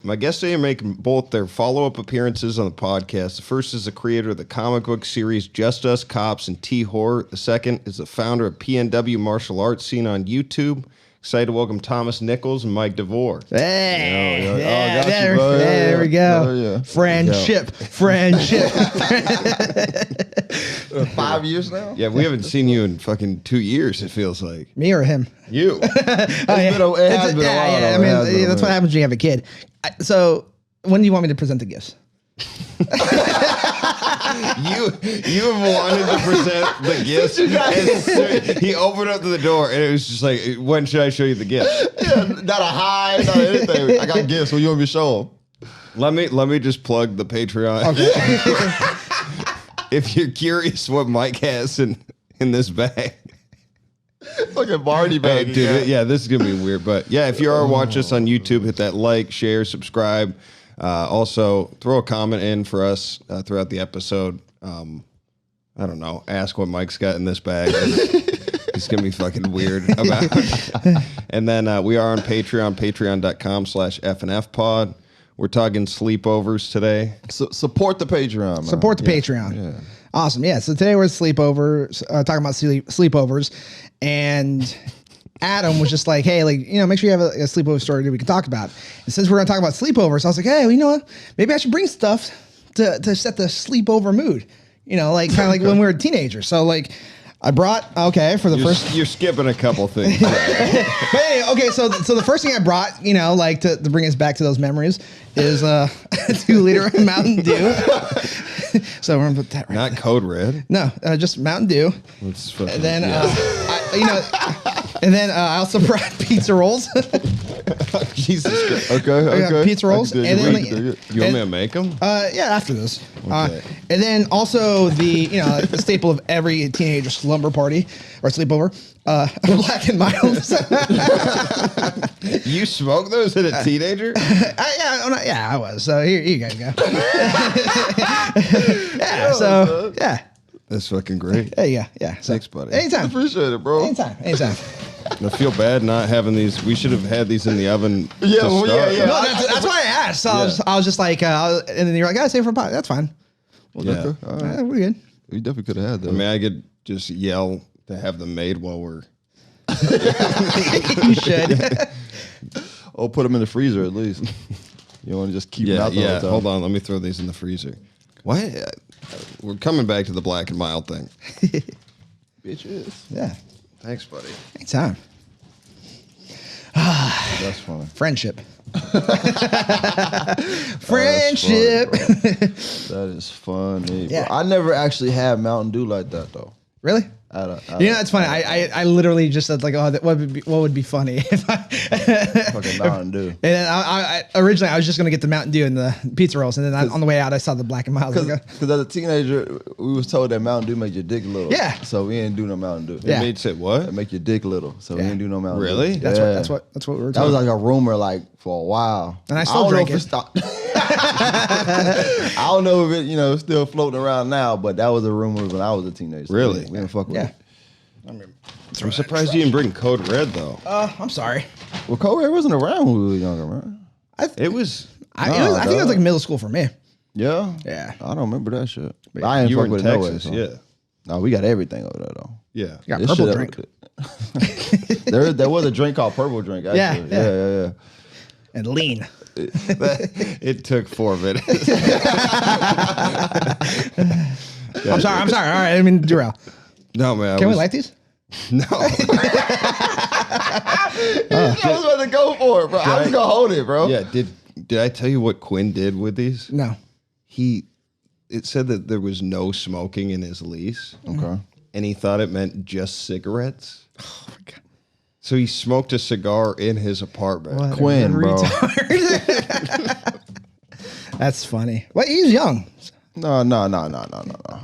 My guests today are making both their follow-up appearances on the podcast. The first is the creator of the comic book series Just Us, Cops, and T-Horror. The second is the founder of PNW Martial Arts Scene on YouTube. Excited to welcome Thomas Nichols and Mike Devore. Hey, yeah, there we go. Oh, yeah. Friendship. 5 years now? Yeah, we haven't seen you in fucking 2 years, it feels like. Me or him? You. It has been a while. I mean, that's what happens when you have a kid. So, when do you want me to present the gifts? You have wanted to present the gifts. He opened up the door and it was just like, when should I show you the gifts? Yeah, not a high, not anything. I got gifts. What you want me to show them? Let me just plug the Patreon. Okay. If you're curious what Mike has in this bag. It's like a Barney bag. Dude, yeah, this is going to be weird. But yeah, if you are watching us on YouTube, hit that like, share, subscribe. Also, throw a comment in for us throughout the episode. I don't know. Ask what Mike's got in this bag. It's going to be fucking weird about it. And then we are on Patreon, patreon.com/FNFpod. We're talking sleepovers today. So, support the Patreon, man. Support the Patreon. Yeah. Awesome. Yeah. So today we're sleepovers, talking about sleepovers, and Adam was just like, hey, like, make sure you have a sleepover story that we can talk about. And since we're going to talk about sleepovers, I was like, hey, well, you know what? Maybe I should bring stuff to set the sleepover mood. Like kind of like when we were teenagers. So like I brought, You're skipping a couple things. But anyway, okay, so the first thing I brought, like to bring us back to those memories is a 2-liter Mountain Dew. So we're gonna put that right. Not there. Code Red. No, just Mountain Dew. Let's fucking, And then I also brought pizza rolls. Jesus Christ. Okay. Pizza rolls. You want me to make them? Yeah, after this. Okay. And then also the the staple of every teenager slumber party or sleepover, Black and Milds. You smoked those as a teenager? I was. So here you guys go. Yeah. That's fucking great. Yeah. So, Thanks, buddy. Anytime. Appreciate it, bro. Anytime. I feel bad not having these. We should have had these in the oven to start. Yeah. No, that's why I asked. So I was just like, and then you're like, I save for pot. That's fine. Well, Yeah. okay. All right. We're good. We definitely could have had I that. mean, I could just yell to have them made while we're... You should. Or put them in the freezer at least. You want to just keep them out the whole time. Hold on. Let me throw these in the freezer. Why? We're coming back to the Black and Mild thing. Bitches. Yeah. Thanks, buddy. Anytime. That's funny. Friendship. Friendship. That is funny. Yeah. Bro. I never actually had Mountain Dew like that though. Really? It's funny. I literally just said like, oh, what would be funny if I Fucking Mountain Dew. And then I originally I was just gonna get the Mountain Dew and the pizza rolls, and then on the way out I saw the Black and Mild. Because as a teenager, we was told that Mountain Dew make your dick little. Yeah. So we ain't do no Mountain Dew. Yeah. It made say what? It make your dick little. So we Yeah. ain't do no Mountain Dew. Really? That's Yeah. what we were That was talking. like a rumor like for a while. And I still don't know drink if it. stopped. I don't know if it still floating around now, but that was a rumor when I was a teenager. Really? We didn't fuck with it. I'm surprised you didn't bring Code Red, though. I'm sorry. Well, Code Red wasn't around when we were younger, man. It was... I think it was like middle school for me. Yeah? Yeah. I don't remember that shit. But I ain't You fuck were in with Texas, it no way. yeah. No, we got everything over there, though. Yeah. Got This purple shit- drink there was a drink called Purple Drink, actually. Yeah. and lean. It took 4 minutes. I'm sorry. All right. I mean, derail. No, man. Can we light these? No. I was about to go for it, bro. I was going to hold it, bro. Yeah, did I tell you what Quinn did with these? No. It said that there was no smoking in his lease. Okay. And he thought it meant just cigarettes. Oh my God. So he smoked a cigar in his apartment. What a Quinn, bro. retard. That's funny. Well, he's young. No.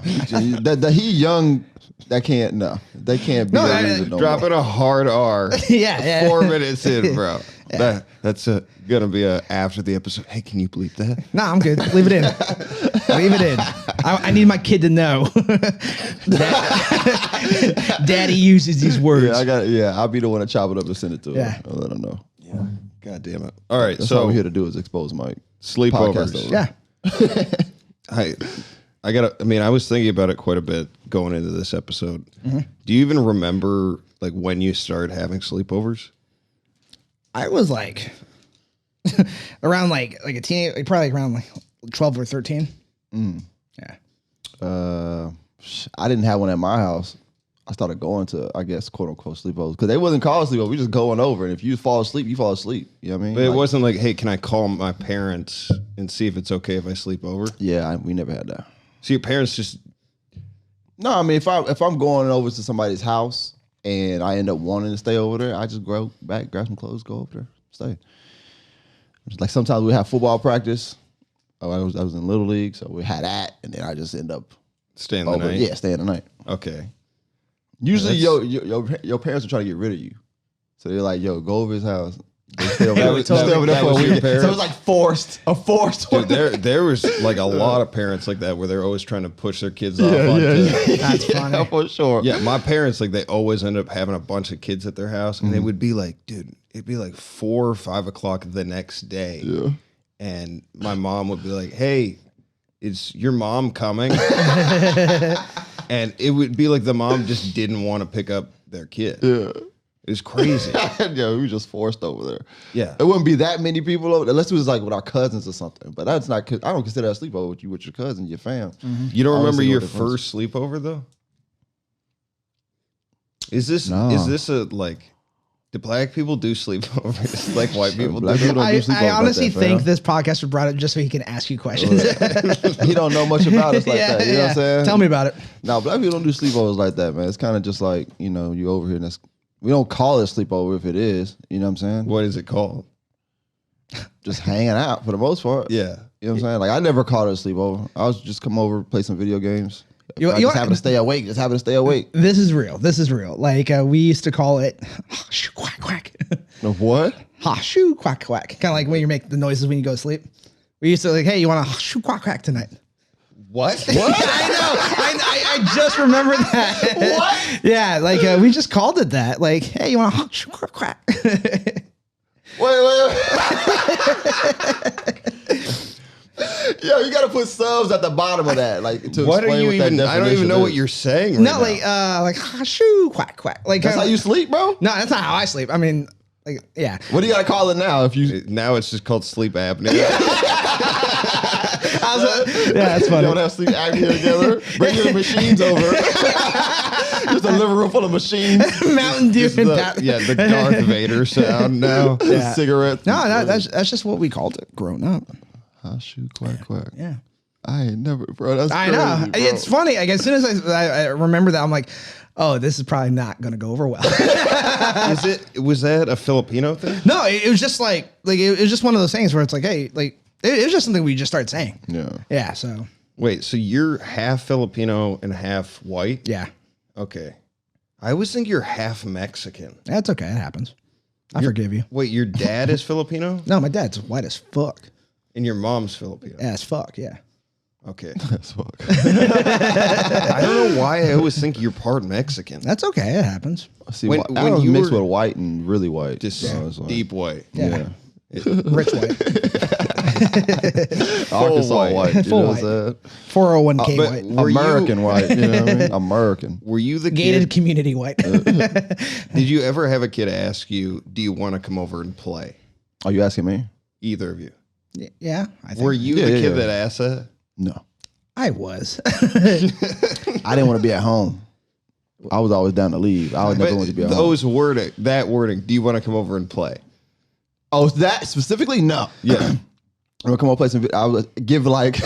He young. That can't, no. They can't be a reason no Dropping more. a hard R. Yeah. 4 minutes in, bro. That's gonna be after the episode. Hey, can you bleep that? Nah, I'm good. Leave it in. Leave it in. I need my kid to know. Daddy uses these words. Yeah, I'll be the one to chop it up and send it to him. Yeah. I'll let him know. Yeah. God damn it. All right, That's so all we're here to do is expose Mike. sleepovers. Podcast over. Yeah. I was thinking about it quite a bit going into this episode. Do you even remember like when you started having sleepovers? I was like around like a teenage, like probably around like 12 or 13. Yeah. I didn't have one at my house. I started going to, I guess, quote unquote sleepovers because they wasn't called sleepovers. We just going over, and if you fall asleep, you fall asleep. You know what I mean? But it wasn't like, hey, can I call my parents and see if it's okay if I sleep over? Yeah, we never had that. So your parents just No, I mean if I'm going over to somebody's house and I end up wanting to stay over there, I just go back, grab some clothes, go over there, stay. It's like sometimes we have football practice. Oh, I was in Little League, so we had that, and then I just end up staying the over. night. Yeah, staying the night. Okay. Usually, your parents are trying to get rid of you, so they're like, "Yo, go over his house." They stay over there, stay over there for a was your week. So parents? it's like a forced. Dude, there was like a lot of parents like that where they're always trying to push their kids off. That's funny. for sure. Yeah, my parents, like, they always end up having a bunch of kids at their house, and they would be like, dude, it'd be like 4 or 5 o'clock the next day. Yeah. And my mom would be like, hey, is your mom coming? And it would be like the mom just didn't want to pick up their kid. Yeah. It was crazy. Yeah, we were just forced over there. Yeah. It wouldn't be that many people over, unless it was like with our cousins or something. But that's not. I don't consider that a sleepover with your cousin, your fam. You don't I remember see your what difference. first sleepover, though? Is this a, like, do black people do sleepovers like white people Black do? people don't do sleepovers I like honestly that, think fam. this podcast was brought up just so he can ask you questions. He don't know much about us like that. You know what I'm saying? Tell me about it. No, black people don't do sleepovers like that, man. It's kind of just like, you over here and we don't call it a sleepover if it is. You know what I'm saying? What is it called? Just hanging out for the most part. Yeah. You know what I'm saying? Like, I never called it a sleepover. I was just come over, play some video games. You Just having to stay awake. This is real. Like we used to call it shoo quack quack. Of what? Ha shoo quack quack. Kind of like when you make the noises when you go to sleep. We used to like, hey, you want to shoo quack quack tonight? What? I know. I just remembered that. What? Yeah, like we just called it that. Like, hey, you want to shoo quack quack? Wait. Yo, you gotta put subs at the bottom of that, like to What explain are you what that even? I don't even definition know what is. you're saying. Right No, now. like ha shoo quack quack. Like That's how you sleep, bro. No, that's not how I sleep. I mean, like, yeah. What do you gotta call it now? If you Now it's just called sleep apnea. Yeah, that's funny. don't have sleep apnea together, bring your machines over. Just a living room full of machines, Mountain Dew and The Darth Vader sound now. Yeah. cigarettes. No, that's just what we called it growing up. Ah, shoot, quack, quack. Yeah. I ain't never, bro. That's I crazy, know. bro. It's funny. Like as soon as I remember that, I'm like, oh, this is probably not going to go over well. Was that a Filipino thing? No, it was just like it was just one of those things where it's like, hey, like it was just something we just started saying. Yeah. Yeah. So Wait, so you're half Filipino and half white? yeah, Okay. I always think you're half Mexican. that's okay. It happens. I forgive you. Wait, your dad is Filipino No, my dad's white as fuck. and your mom's Filipino. As fuck. Yeah. Okay. That's fuck. I don't know why I always think you're part Mexican. That's okay. It happens. See, When I was you mixed were- with white and really white. Just so it's like- deep white. Yeah. Rich white. Arkansas white. You Full know what white. I'm saying? 401k but white. were you- American white. You know what I mean? American. Were you the Gated kid? community white. Did you ever have a kid ask you, do you want to come over and play? Are you asking me? Either of you. Yeah. I think Were you Yeah, the yeah, kid yeah. that asked that? No. I was. I didn't want to be at home. I was always down to leave. I was never But wanted to be at home. that wording, do you want to come over and play? Oh, that specifically? No. Yeah. I'm gonna come on play some. I would give like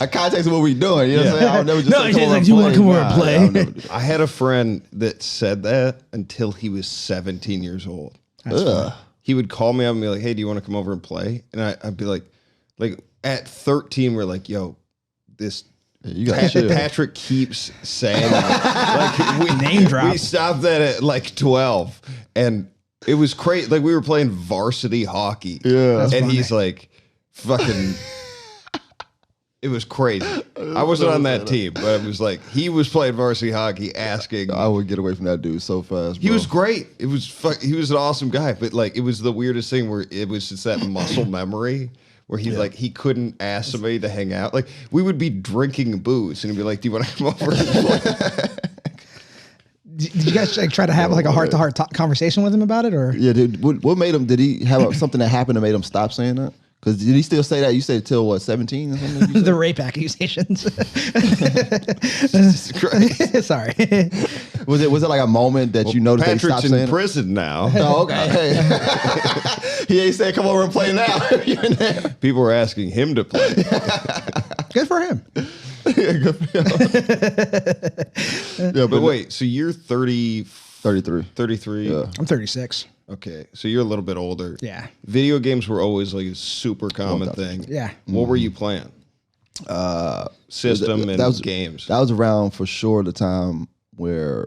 a context of what we doing. You know what I'm saying? I would never just No, say, she's come over like, and "You wanna play." come over and Nah, play? I would never do that. I had a friend that said that until he was 17 years old. Ugh. He would call me up and be like, hey, do you want to come over and play? And I'd be like at 13, we're like, yo, this You got chill. Patrick keeps saying that. Like we Name drop. We stopped that at like 12, and it was crazy. Like we were playing varsity hockey. Yeah. and funny. he's like, fucking. It was crazy. I wasn't on that team, but it was like he was playing varsity hockey, asking. I would get away from that dude so fast. He bro. was great. He was an awesome guy, but like it was the weirdest thing where it was just that muscle memory where he like he couldn't ask somebody to hang out. Like we would be drinking booze and he'd be like, "Do you want to come over?" Did you guys like try to have like a heart-to-heart conversation with him about it, or? Yeah, dude. What made him? Did he have something that happened that made him stop saying that? Because did he still say that? You said till what, 17 or something? The rape accusations. Jesus Christ. Sorry. Was it like a moment that you noticed that he Patrick's stopped saying in prison now. Oh, okay. Hey. He ain't saying come over and play now. You're in there. People were asking him to play. Good for him. Yeah, good for him. Yeah, But wait, so you're 33. 33? Yeah. I'm 36. Okay, so you're a little bit older. Yeah. Video games were always like a super common thing. Yeah. What were you playing? System and games. That was around for sure the time where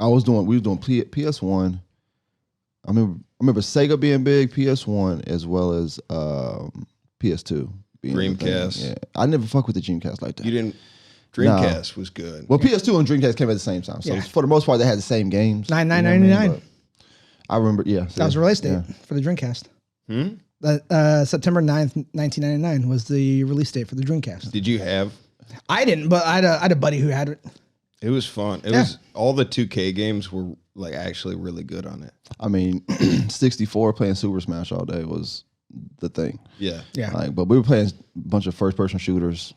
we were doing PS1. I remember Sega being big, PS1 as well as PS2 being Dreamcast. Yeah. I never fuck with the Dreamcast like that. You didn't. Dreamcast was good. Well, PS2 and Dreamcast came at the same time, so Yeah. for the most part, they had the same games. $9.99. I remember, yeah. That was the release date for the Dreamcast. September 9th, 1999 was the release date for the Dreamcast. Did you have? I didn't, but I had a buddy who had it. It was fun. It was all the 2K games were like actually really good on it. I mean, 64 playing Super Smash all day was the thing. Yeah. Yeah. Like, but we were playing a bunch of first person shooters,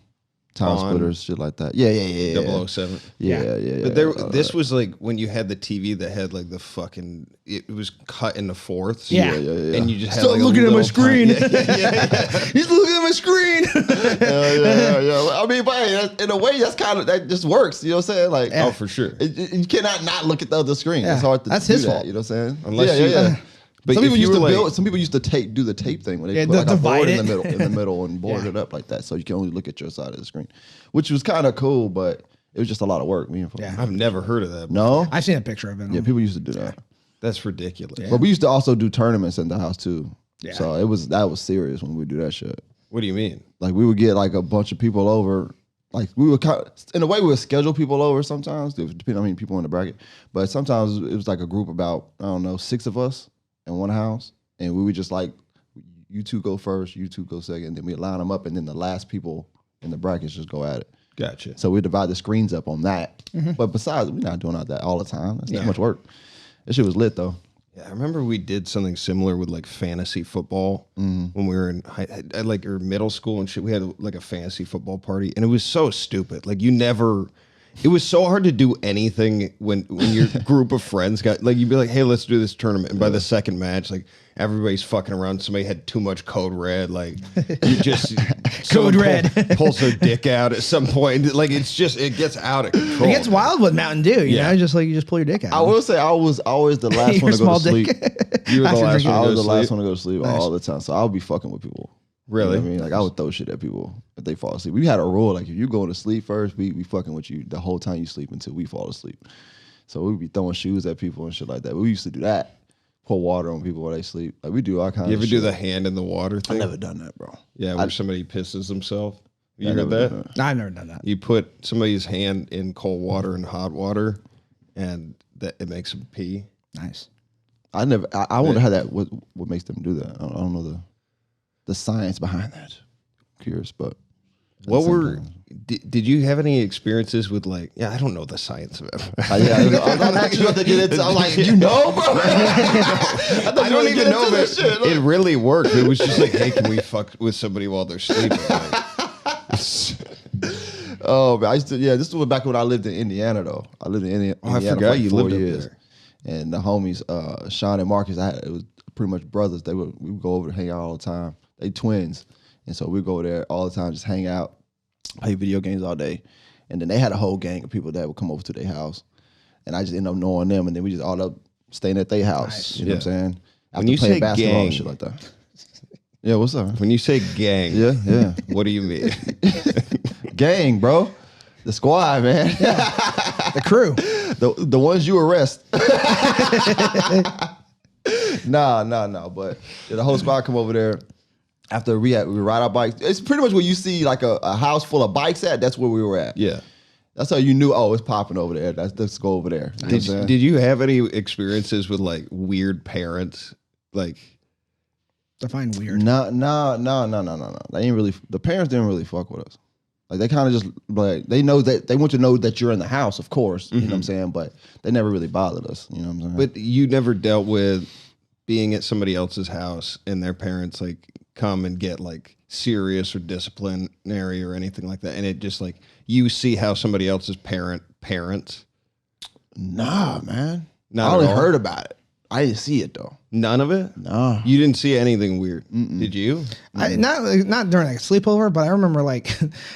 time splitters, shit like that. Yeah. 007. Yeah. But this was like when you had the TV that had like the fucking, it was cut into fourths. Yeah. And you just had Stop like looking a at my little screen. Yeah. He's looking at my screen. yeah. I mean, but hey, in a way, that just works. You know what I'm saying? Like, Oh, for sure. you cannot not look at the other screen. Yeah. It's hard to That's do his that, fault. You know what I'm saying? Unless But some if people you used were to like, build. Some people used to do the tape thing where they put like a divide board it. in the middle and board it up like that, so you can only look at your side of the screen, which was kind of cool, but it was just a lot of work. Yeah. I've never heard of that. No. I've seen a picture of it. Yeah, people used to do that, That's ridiculous. but we used to also do tournaments in the house too. Yeah. So that was serious when we would do that shit. What do you mean? Like we would get like a bunch of people over. Like we would in a way we would schedule people over sometimes, depending on how many people in the bracket. But sometimes it was like a group about, I don't know, 6 of us in one house. And we would just like, you two go first, you two go second, and then we line them up, and then the last people in the brackets just go at it. Gotcha. So we divide the screens up on that. But besides, we're not doing all that all the time. That's too much work. That shit was lit though. Yeah, I remember we did something similar with like fantasy football when we were in or middle school and shit. We had like a fantasy football party, and it was so stupid. Like it was so hard to do anything when your group of friends got like you'd be like, hey, let's do this tournament, and by the second match, like everybody's fucking around. Somebody had too much code red. Like you just Code red pulls their dick out at some point. Like it gets out of control. It gets wild with Mountain Dew, you know, just like you just pull your dick out. I will say I was always the last Your one to go small to sleep. dick. You were the last I one to was go the to last sleep. one to go to sleep all the time. So I would be fucking with people. Really? You know what I mean? Like I would throw shit at people if they fall asleep. We had a rule, like if you going to sleep first, we fucking with you the whole time you sleep until we fall asleep. So we'd be throwing shoes at people and shit like that. We used to do that. Pour water on people while they sleep. Like we do all kinds You of ever shit. do the hand in the water thing? I've never done that, bro. Yeah, where somebody pisses himself. You I heard never that? done that. No, I've never done that. You put somebody's hand in cold water and hot water, and that it makes them pee. Nice. I wonder how that what makes them do that. I don't know the science behind that. Curious, but Did you have any experiences with like? Yeah, I don't know the science of it. I'm not sure to get into. I'm like, you know, bro. I don't even know if it really worked. It was just like, hey, can we fuck with somebody while they're sleeping? Oh, man, this was back when I lived in Indiana, though. I lived in Indiana. I for forgot like you 4 lived up years. there. And the homies, Sean and Marcus, it was pretty much brothers. We would go over to hang out all the time. They twins, and so we'd go there all the time, just hang out, play video games all day. And then they had a whole gang of people that would come over to their house, and I just ended up knowing them, and then we just all up staying at their house. Nice. You know what I'm saying? When you say basketball gang, and shit like that. Yeah, what's up? When you say gang, Yeah. what do you mean? Gang, bro. The squad, man. The crew. The ones you arrest. Nah. But the whole squad come over there, after we ride our bikes. It's pretty much where you see like a house full of bikes at. That's where we were at. Yeah. That's how you knew. Oh, it's popping over there. Let's go over there. You know what I'm saying? Did you have any experiences with like weird parents? Like, Define weird. No. They ain't really. The parents didn't really fuck with us. Like they kind of just like they know that they want to know that you're in the house, of course. You know what I'm saying? But they never really bothered us. You know what I'm saying? but you never dealt with being at somebody else's house and their parents like come and get like serious or disciplinary or anything like that, and it just like you see how somebody else's parents. Nah, man. Not I only at all? heard about it. I didn't see it though. None of it. No. You didn't see anything weird, did you? Not during like a sleepover, but I remember like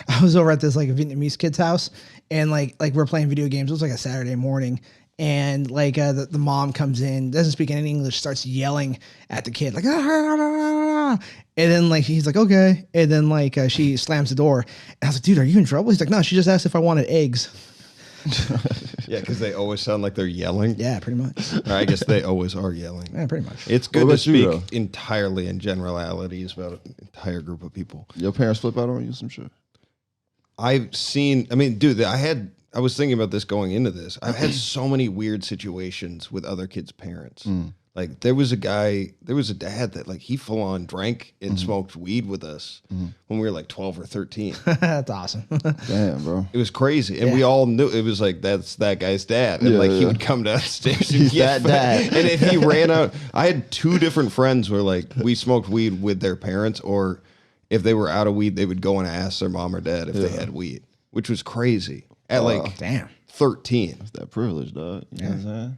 I was over at this like Vietnamese kid's house, and like we're playing video games. It was like a Saturday morning, and like the mom comes in, doesn't speak any English, starts yelling at the kid like, and then like he's like okay, and then like she slams the door, and I was like, dude, are you in trouble? He's like, no, she just asked if I wanted eggs. Yeah, because they always sound like they're yelling. Yeah, pretty much. Or I guess they always are yelling. Yeah, pretty much. It's good What to about you, speak though? entirely in generalities about an entire group of people. Your parents flip out on you some shit. I've seen, I mean, dude, I was thinking about this going into this. I've had so many weird situations with other kids' parents. Like there was a dad that like he full on drank and smoked weed with us when we were like 12 or 13. That's awesome. Damn, bro. It was crazy. And we all knew it was like, that's that guy's dad. And like he would come downstairs and He's get that dad. And if he ran out, I had two different friends where like we smoked weed with their parents, or if they were out of weed, they would go and ask their mom or dad if they had weed, which was crazy. At like Damn. 13. That's that privilege, dog. You know what I'm saying?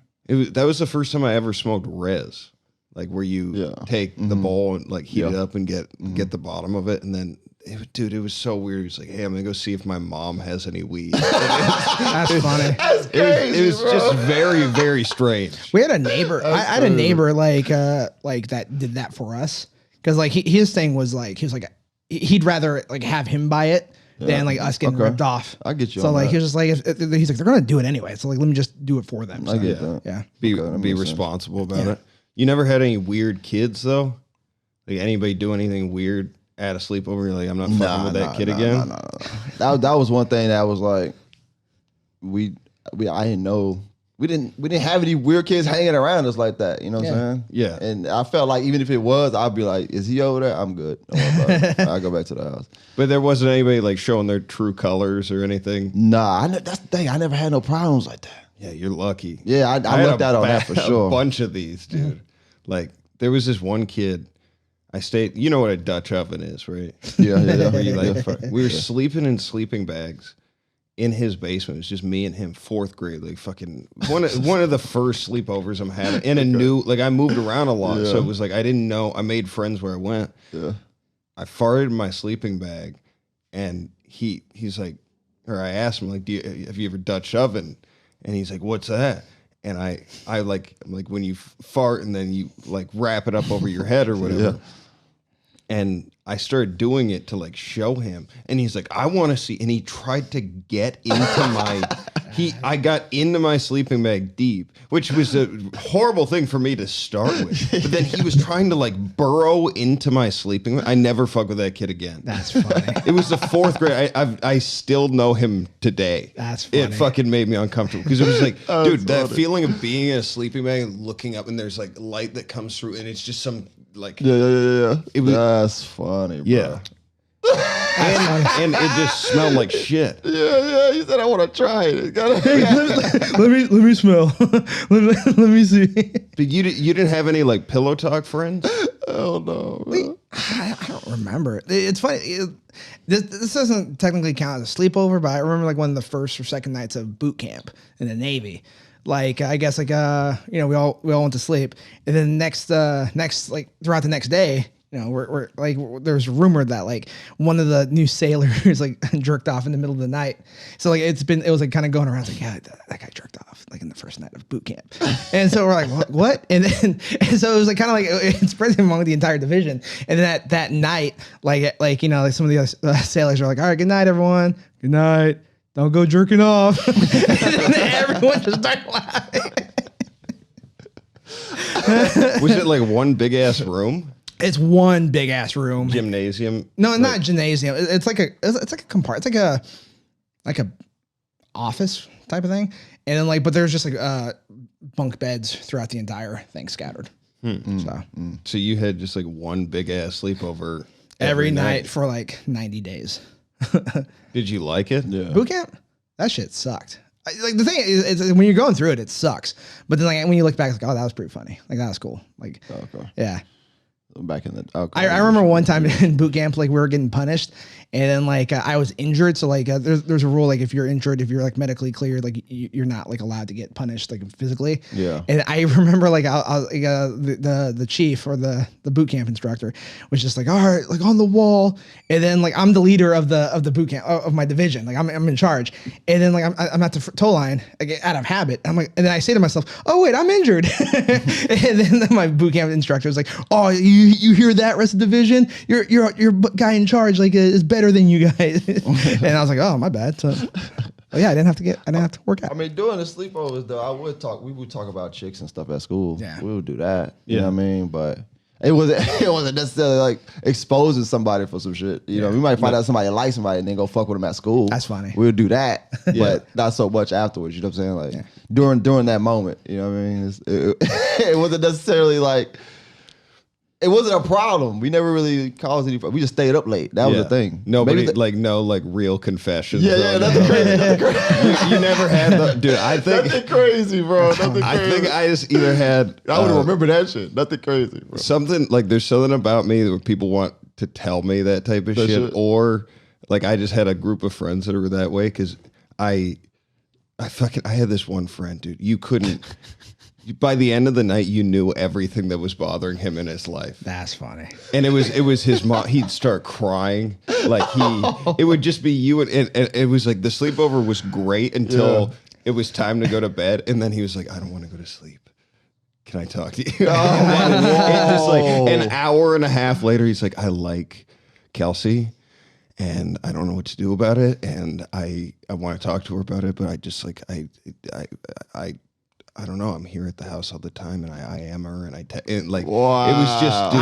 That was the first time I ever smoked res, like where you take the bowl and like heat it up and get the bottom of it, and then it was so weird. He was like, "Hey, I'm gonna go see if my mom has any weed." That's funny. It was just very, very strange. We had a neighbor. I had a neighbor like that did that for us, because like his thing was like he was like he'd rather like have him buy it than like us getting ripped off. I get you So on like that. he was just like he's like they're gonna do it anyway. So like let me just do it for them. So, I get that. yeah. Be Okay, that makes sense. responsible about it. You never had any weird kids though? Like anybody do anything weird at a sleepover? You're like, I'm not fucking with that kid again. That was one thing that was like I didn't know. We didn't have any weird kids hanging around us like that. You know what I'm saying? Yeah. And I felt like even if it was, I'd be like, is he over there? I'm good. Don't worry about it. I'll go back to the house. But there wasn't anybody like showing their true colors or anything. Nah, that's the thing. I never had no problems like that. Yeah, you're lucky. Yeah, I had looked out on that for sure. A bunch of these, dude. Like there was this one kid. I stayed. You know what a Dutch oven is, right? Yeah. Where you like, we were sleeping in sleeping bags in his basement. It was just me and him, 4th grade, like fucking one of the first sleepovers I'm having in a new. Like I moved around a lot, so it was like I didn't know. I made friends where I went. Yeah. I farted in my sleeping bag, and he's like, or I asked him like, have you ever Dutch oven? And he's like, what's that? And I'm like when you fart and then you like wrap it up over your head or whatever. Yeah. And I started doing it to like show him, and he's like, I want to see. And he tried to get into I got into my sleeping bag deep, which was a horrible thing for me to start with. But then he was trying to like burrow into my sleeping bag. I never fuck with that kid again. That's funny. It was the 4th grade. I still know him today. That's funny. It fucking made me uncomfortable because it was like, dude, that funny. feeling of being in a sleeping bag and looking up and there's like light that comes through and it's just some like Yeah. It was- That's funny, bro. yeah. and it just smelled like shit. Yeah. You said I want to try it. let me smell. let me see. But you didn't have any like pillow talk friends? Oh no. Man. I don't remember. It's funny. This doesn't technically count as a sleepover, but I remember like one of the first or second nights of boot camp in the Navy. Like I guess like we all went to sleep, and then next like throughout the next day, we're like there's rumor that like one of the new sailors like jerked off in the middle of the night. So like it was like kind of going around like, yeah, that guy jerked off like in the first night of boot camp. And so we're like, what? And so it was like kind of like it spread among the entire division. And then that night, like some of the other sailors are like, all right, good night, everyone. Good night. Don't go jerking off. And then everyone just started laughing. Was it like one big ass room? It's one big ass room. Gymnasium. No, not gymnasium. It's like a compartment. It's like a office type of thing. And then but there's just bunk beds throughout the entire thing scattered. So you had just like one big ass sleepover Every night for like 90 days. Did you like it? Yeah. Boot camp? That shit sucked. Like the thing is when you're going through it, it sucks. But then when you look back, it's like, oh, that was pretty funny. Like that was cool. Like, Okay. yeah. Back in the I remember one time in boot camp, we were getting punished, and then I was injured. So there's a rule if you're injured, if you're medically cleared, you're not allowed to get punished physically. Yeah. And I remember the chief or the boot camp instructor was just all right, on the wall. And then I'm the leader of the boot camp of my division. I'm in charge. And then I'm at the tow line out of habit. I'm and then I say to myself, oh wait, I'm injured. And then my boot camp instructor was like, oh, you hear that, rest of the division? Your guy in charge is better than you guys. And I was like, oh, my bad. So, yeah, I didn't have to work out. I mean, during the sleepovers though, we would talk about chicks and stuff at school. Yeah. We would do that. You know what I mean? But it wasn't necessarily exposing somebody for some shit. You know, we might find out somebody likes somebody and then go fuck with them at school. That's funny. We would do that, but not so much afterwards. You know what I'm saying? During that moment, you know what I mean? It wasn't necessarily it wasn't a problem. We never really caused any. We just stayed up late. That was the thing. Nobody no real confessions. Yeah, nothing crazy. You never had the dude. I think Nothing crazy, bro. Nothing crazy. I think I just either had. I would remember that shit. Nothing crazy, bro. Something there's something about me where people want to tell me that type of shit, or I just had a group of friends that were that way because I had this one friend, dude. You couldn't. By the end of the night, you knew everything that was bothering him in his life. That's funny. And it was his mom. He'd start crying. It would just be you. And it was the sleepover was great until it was time to go to bed. And then he was like, I don't want to go to sleep. Can I talk to you? And just an hour and a half later, he's like, I like Kelsey. And I don't know what to do about it. And I want to talk to her about it. But I just I don't know. I'm here at the house all the time, and I am her, and it was just. Dude,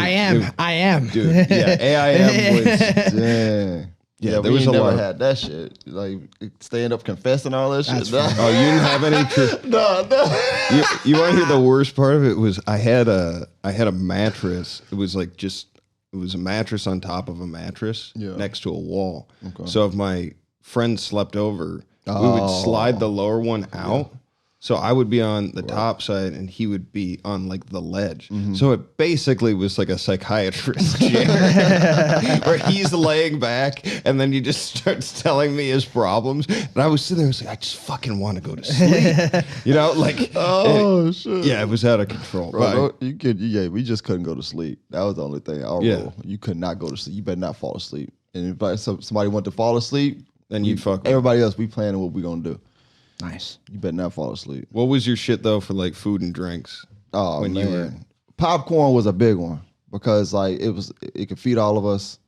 I am, dude. Yeah, AIM was. Dang. Yeah, there was a never lot. had that shit. Staying up confessing all that shit. Oh, you didn't have any truth. No. You want to hear the worst part of it? Was I had a mattress. It was it was a mattress on top of a mattress next to a wall. Okay. So if my friends slept over, we would slide the lower one out. So I would be on the top side and he would be on the ledge. Mm-hmm. So it basically was like a psychiatrist chair where he's laying back and then he just starts telling me his problems. And I was sitting there, I was like, I just fucking want to go to sleep. Shit. Yeah, it was out of control. Bro, we just couldn't go to sleep. That was the only thing. Our rule. You could not go to sleep. You better not fall asleep. And if somebody wanted to fall asleep, then you'd fuck with everybody else. We planning what we gonna do. Nice. You better not fall asleep. What was your shit though for food and drinks? Oh man, popcorn was a big one because it could feed all of us.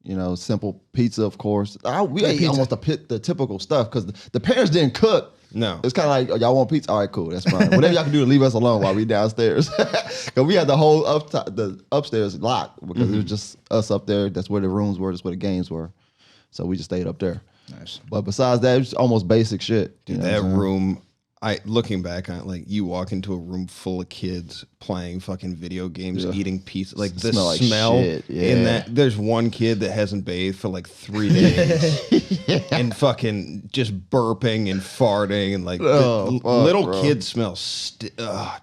You know, simple pizza, of course. We ate almost the typical stuff because the parents didn't cook. No, it's kind of y'all want pizza? All right, cool, that's fine. Whatever y'all can do to leave us alone while we downstairs. Because we had the whole the upstairs locked because it was just us up there. That's where the rooms were. That's where the games were. So we just stayed up there. Nice. But besides that, it's almost basic shit. Dude, that room, looking back on it, you walk into a room full of kids playing fucking video games, eating pizza. The smell in that. There's one kid that hasn't bathed for 3 days and fucking just burping and farting and little kid smell.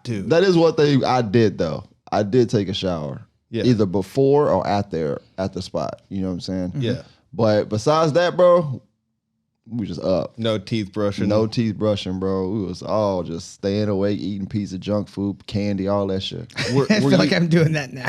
Dude. That is one thing I did though. I did take a shower. Yeah. Either before or at the spot. You know what I'm saying? Yeah. But besides that, bro, we just up. No teeth brushing. No teeth brushing, bro. We was all just staying awake, eating pizza, junk food, candy, all that shit. I feel like I'm doing that now.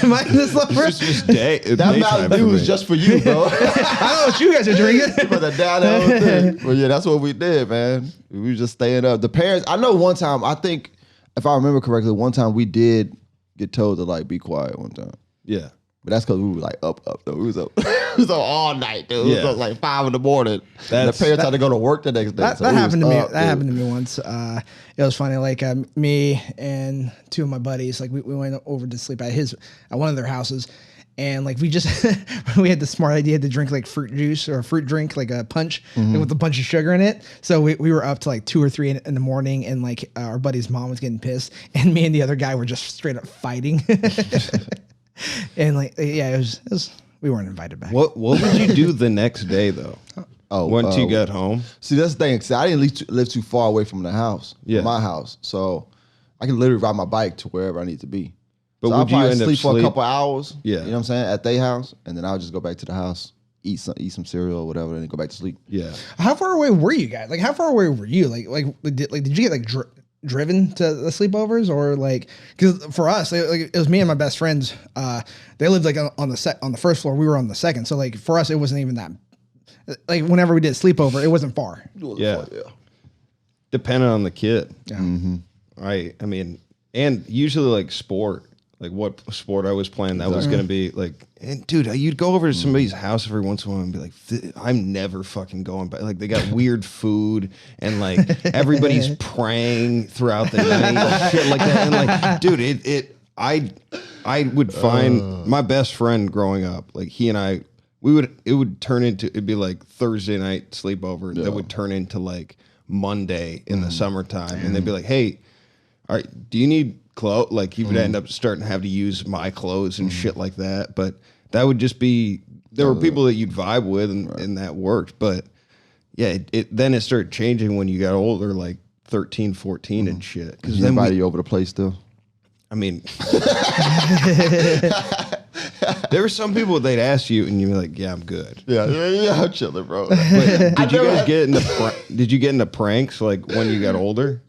Am I in this lover? It's just day. That Mountain Dew was just for you, bro. I don't know what you guys are drinking. Down that whole thing. But yeah, that's what we did, man. We was just staying up. The parents, I know one time, I think, if I remember correctly, one time we did get told to be quiet one time. Yeah. But that's because we were like up though. We was up, we was up all night, dude. It was Yeah. up like 5 a.m. And the parents had to go to work the next day. That, so that we happened to was me. up, That dude. happened to me once. It was funny. Like me and two of my buddies, like we went over to sleep at one of their houses, and like we just we had the smart idea to drink like fruit juice or a fruit drink, like a punch like, with a bunch of sugar in it. So we were up to like 2 or 3 in the morning, and like our buddy's mom was getting pissed, and me and the other guy were just straight up fighting. And like, yeah, it was we weren't invited back. What would you do the next day though? Once you got home? See, that's the thing. See, I didn't live too far away from the house, Yeah. my house. So I can literally ride my bike to wherever I need to be. But So would you I'll probably end up sleep for a sleep- couple hours? Yeah. You know what I'm saying? At their house. And then I'll just go back to the house, eat some cereal or whatever, and then go back to sleep. Yeah. How far away were you guys? Like, how far away were you? Did you get like driven to the sleepovers, or like, because for us, it was me and my best friends. They lived like on the first floor. We were on the second. So like for us, it wasn't even that. Like whenever we did sleepover, it wasn't far. Yeah. Depending on the kid. Yeah. Right. I mean, and usually like sport, like what sport I was playing, that was going to be like, and dude, you'd go over to somebody's house every once in a while and be like, I'm never fucking going back. Like they got weird food and like everybody's praying throughout the night, shit like that. And like, dude, I would find my best friend growing up, like he and I, it would turn into, it'd be like Thursday night sleepover that would turn into like Monday in the summertime. And they'd be like, hey, all right, do you need clothes? Like he would end up starting to have to use my clothes and shit like that. But that would just be, there were people that you'd vibe with and that worked. But yeah, then it started changing when you got older, like 13, 14 and shit. Because then everybody over the place still. I mean, there were some people they'd ask you and you'd be like, yeah, I'm good. Yeah, I'm chilling, bro. But did you guys did you get into pranks like when you got older?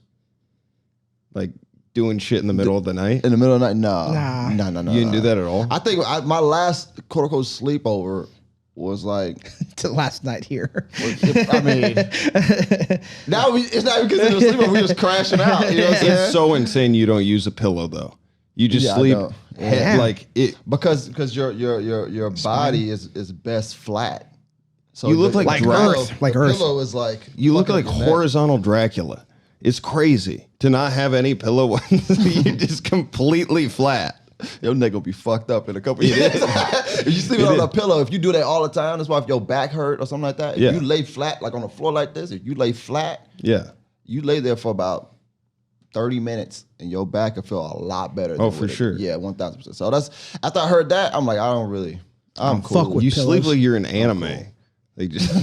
Like doing shit in the middle of the night? In the middle of the night? Nah. No. You didn't do that at all? I think my last quote unquote sleepover was like, To last night here. I mean, now it's not even because it was sleepover. We just crashing out. You know what I'm saying? It's so insane you don't use a pillow though. You just Yeah, I sleep know. head, like it. Because your body is best flat. So You look like Earth. Like Earth. Pillow is like You look fucking like your neck. horizontal Dracula. It's crazy to not have any pillow. You're just completely flat. Your neck will be fucked up in a couple of years. If you sleep on a pillow, if you do that all the time, that's why if your back hurt or something like that, if Yeah. you lay flat, like on the floor like this, if you lay flat, Yeah. you lay there for about 30 minutes and your back will feel a lot better. Oh, than for with it. sure. Yeah, 1000%. So that's, after I heard that, I'm like, I'm cool. fuck with You pillows. sleep like you're in anime. They just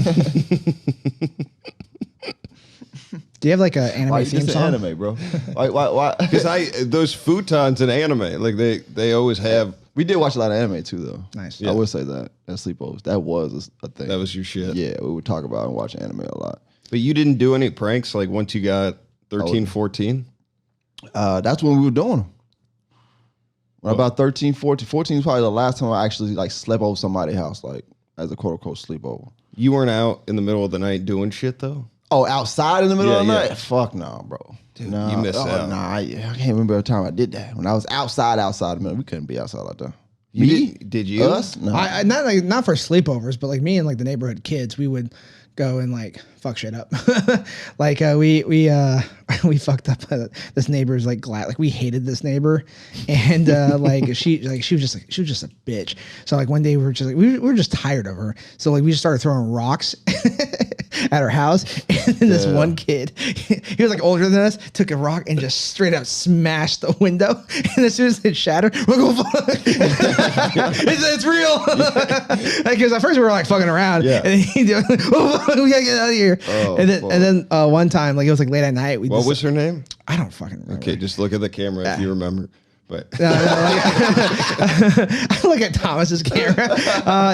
Do you have like an anime Why you theme just song? anime, bro? Why? because those futons in anime, like they always have. We did watch a lot of anime too, though. Nice. I would say that at sleepovers, that was a thing. That was your shit. Yeah, we would talk about and watch anime a lot. But you didn't do any pranks like once you got 13, 14? That's when we were doing them. When about 13, 14. 14 is probably the last time I actually like slept over somebody's house, like as a quote unquote sleepover. You weren't out in the middle of the night doing shit though? Oh, outside in the middle of the Yeah, night? Fuck no, bro. Dude, nah, you missed out. Nah, I can't remember the time I did that. When I was outside, man, we couldn't be outside like that. Did you? Us? No. I not for sleepovers, but like me and like the neighborhood kids, we would go and like fuck shit up. Like we fucked up this neighbor's like glass. Like we hated this neighbor, and like she was just a bitch. So like one day we were just like we were just tired of her. So like we just started throwing rocks at her house, and then this one kid, he was like older than us, took a rock and just straight up smashed the window. And as soon as it shattered, we're going, it's real. Like, because at first we were like fucking around, Yeah. and he we gotta get out of here. Oh, and fuck. then one time, like it was like late at night. What was her name? I don't fucking remember. Okay, just look at the camera if you remember. But I look at Thomas's camera.